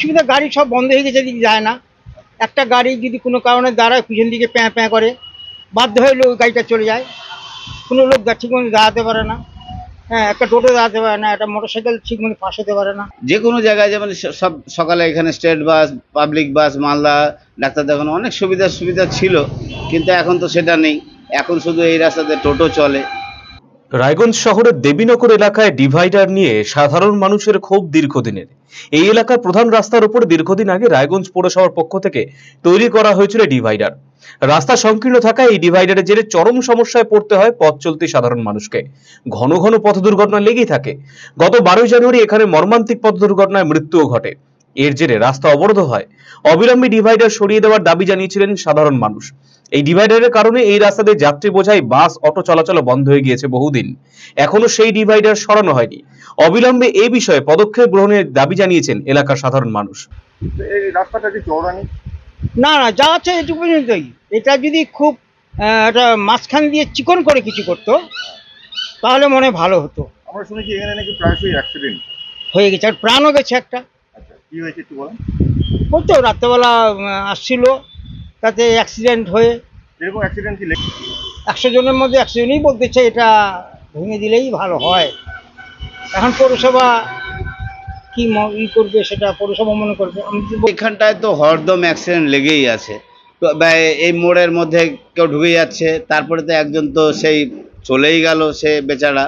সুবিধা, গাড়ি সব বন্ধ হয়ে গেছে, এদিকে যায় না। একটা গাড়ি যদি কোনো কারণে দাঁড়ায়, পিছন দিকে প্যাঁ প্যাঁ করে, বাধ্য হয়ে লোক গাড়িটা চলে যায়। কোনো লোক ঠিক মতো দাঁড়াতে পারে না। হ্যাঁ, একটা টোটো দাঁড়াতে পারে না, একটা মোটরসাইকেল ঠিক মতো পাশ হতে পারে না। যে কোনো জায়গায় যেমন সব সকালে এখানে state bus, public bus, Malda doctor দেখানো অনেক সুবিধা ছিল, কিন্তু এখন তো সেটা নেই। এখন শুধু এই রাস্তাতে টোটো চলে। রায়গঞ্জ শহরের দেবীনগর এলাকায় ডিভাইডার নিয়ে সাধারণ মানুষের ক্ষোভ দীর্ঘদিনের। এই এলাকার প্রধান রাস্তার উপর দীর্ঘদিন আগে রায়গঞ্জ পৌরসভার পক্ষ থেকে তৈরি করা হয়েছিল ডিভাইডার। রাস্তা সংকীর্ণ থাকায় এই ডিভাইডারের জেরে চরম সমস্যায় পড়তে হয় পথ চলতি সাধারণ মানুষকে। ঘন ঘন পথ দুর্ঘটনা লেগেই থাকে। গত 12 জানুয়ারি এখানে মর্মান্তিক পথ দুর্ঘটনায় মৃত্যুও ঘটে। এর জেরে রাস্তা অবরোধ হয়। অবিলম্বে ডিভাইডার সরিয়ে দেওয়ার দাবি জানিয়েছিলেন সাধারণ মানুষ। এই ডিভাইডারের কারণে এই রাস্তাতে যাত্রী বোঝাই বাস, অটো চলাচল বন্ধ হয়ে গিয়েছে বহুদিন। এখনো সেই ডিভাইডার সরানো হয়নি। অবিলম্বে এই বিষয়ে পদক্ষেপ গ্রহণের দাবি জানিয়েছেন এলাকার সাধারণ মানুষ। এই রাস্তাটা কি চওড়া নেই? না না, যা আছে এটুকু পর্যন্তই। এটা যদি খুব একটা মাঝখান দিয়ে চিকন করে কিছু করতো, তাহলে মনে হয় ভালো হতো। আমরা শুনেছি এখানে নাকি প্রায়শই অ্যাক্সিডেন্ট হয়ে গেছে, আর প্রাণও গেছে একটা। আচ্ছা, কি হয়েছে একটু বলেন। ওই তো রাত্রেবেলা আসছিল, তাতে অ্যাক্সিডেন্ট হয়ে এরকম অ্যাক্সিডেন্ট কি 100 জনের মধ্যে 100 জনই বলতেছে এটা ভেঙে দিলেই ভালো হয়। এখন পৌরসভা কি করবে, সেটা পৌরসভা মনে করবে। এখানটায় তো হরদম অ্যাক্সিডেন্ট লেগেই আছে। তো এই মোড়ের মধ্যে কেউ ঢুকে যাচ্ছে, তারপরে তো একজন তো সেই চলেই গেল, সে বেচারা।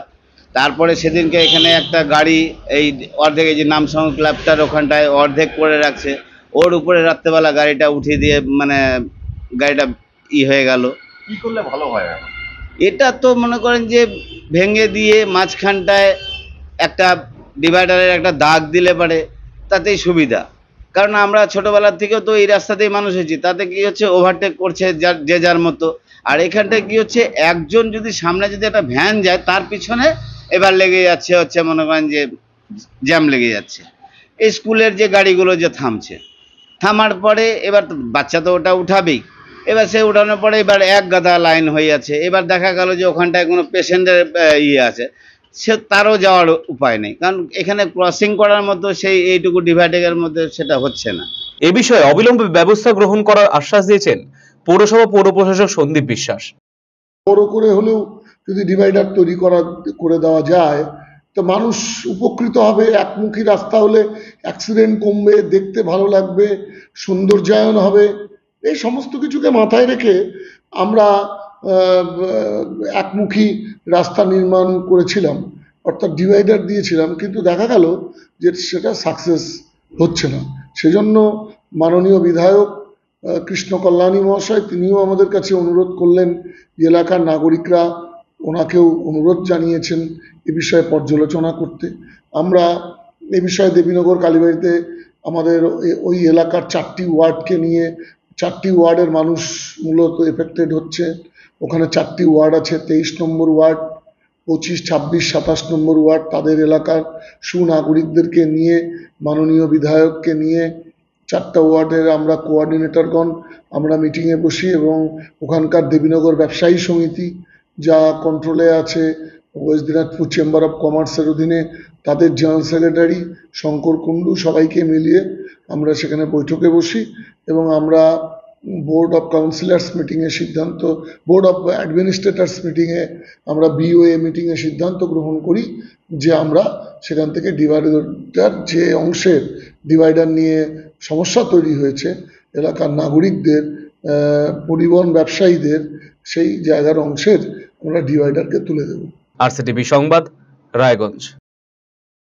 তারপরে সেদিনকে এখানে একটা গাড়ি এই অর্ধেক, এই যে নামসং ক্লাবটার ওখানটায় অর্ধেক করে রাখছে, ওর উপরে রাত্রেবেলা গাড়িটা উঠিয়ে দিয়ে মানে গাড়িটা হয়ে গেল। কি করলে ভালো হয়? এটা তো মনে করেন যে ভেঙে দিয়ে মাঝখানটায় একটা ডিভাইডারের একটা দাগ দিলে পারে, তাতেই সুবিধা। কারণ আমরা ছোটবেলার থেকেও তো এই রাস্তাতেই মানুষ হয়েছি, তাতে কি হচ্ছে ওভারটেক করছে যে যার মতো। আর এখানটায় কি হচ্ছে, একজন যদি সামনে যদি একটা ভ্যান যায়, তার পিছনে এবার লেগে যাচ্ছে হচ্ছে মনে করেন যে জ্যাম লেগে যাচ্ছে। এই স্কুলের যে গাড়িগুলো যে থামছে, থামার পরে এবার বাচ্চা তো ওটা উঠাবেই। এবার সে উঠানোর পরে এবার এক গাদা লাইন হয়ে যাচ্ছে। এবার দেখা গেল যে ওখানটায় কোনো পেশেন্টের আছে, সে তারও যাওয়ার উপায় নেই, কারণ এখানে ক্রসিং করার মতো সেই এইটুকু ডিভাইডারের মধ্যে সেটা হচ্ছে না। এ বিষয়ে অবিলম্বে ব্যবস্থা গ্রহণ করার আশ্বাস দিয়েছেন পৌরসভা পৌর প্রশাসক সন্দীপ বিশ্বাস। বড় করে হলেও যদি ডিভাইডার তৈরি করে দেওয়া যায়, তো মানুষ উপকৃত হবে। একমুখী রাস্তা হলে অ্যাক্সিডেন্ট কমবে, দেখতে ভালো লাগবে, সৌন্দর্যায়ন হবে। এই সমস্ত কিছুকে মাথায় রেখে আমরা একমুখী রাস্তা নির্মাণ করেছিলাম, অর্থাৎ ডিভাইডার দিয়েছিলাম, কিন্তু দেখা গেল যে সেটা সাকসেস হচ্ছে না। সেজন্য মাননীয় বিধায়ক কৃষ্ণ কল্যাণী মহাশয়, তিনিও আমাদের কাছে অনুরোধ করলেন, এলাকার নাগরিকরা ওনাকেও অনুরোধ জানিয়েছেন এ বিষয়ে পর্যালোচনা করতে। আমরা এ বিষয়ে দেবীনগর কালীবাড়িতে আমাদের ওই এলাকার 4টি ওয়ার্ডকে নিয়ে, 4টি ওয়ার্ডের মানুষ মূলত এফেক্টেড হচ্ছে। ওখানে 4টি ওয়ার্ড আছে, 23 নম্বর ওয়ার্ড, 25, 26, 27 নম্বর ওয়ার্ড। তাদের এলাকার সুনাগরিকদেরকে নিয়ে, মাননীয় বিধায়ককে নিয়ে 4টা ওয়ার্ডের আমরা কোঅর্ডিনেটরগণ আমরা মিটিংয়ে বসি, এবং ওখানকার দেবীনগর ব্যবসায়ী সমিতি যা কন্ট্রোলে আছে, ওয়েস্ট দিনাজপুর চেম্বার অফ কমার্সের অধীনে তাদের জেনারেল সেক্রেটারি শঙ্কর কুণ্ডু, সবাইকে মিলিয়ে আমরা সেখানে বৈঠকে বসি, এবং আমরা বোর্ড অফ কাউন্সিলার্স মিটিংয়ে সিদ্ধান্ত, বোর্ড অফ অ্যাডমিনিস্ট্রেটার্স মিটিংয়ে আমরা BOA মিটিংয়ে সিদ্ধান্ত গ্রহণ করি যে আমরা সেখান থেকে ডিভাইডার, যে অংশের ডিভাইডার নিয়ে সমস্যা তৈরি হয়েছে এলাকার নাগরিকদের, পরিবহন ব্যবসায়ীদের, সেই জায়গার অংশের আমরা ডিভাইডারকে তুলে দেব। RCTV সংবাদ, রায়গঞ্জ।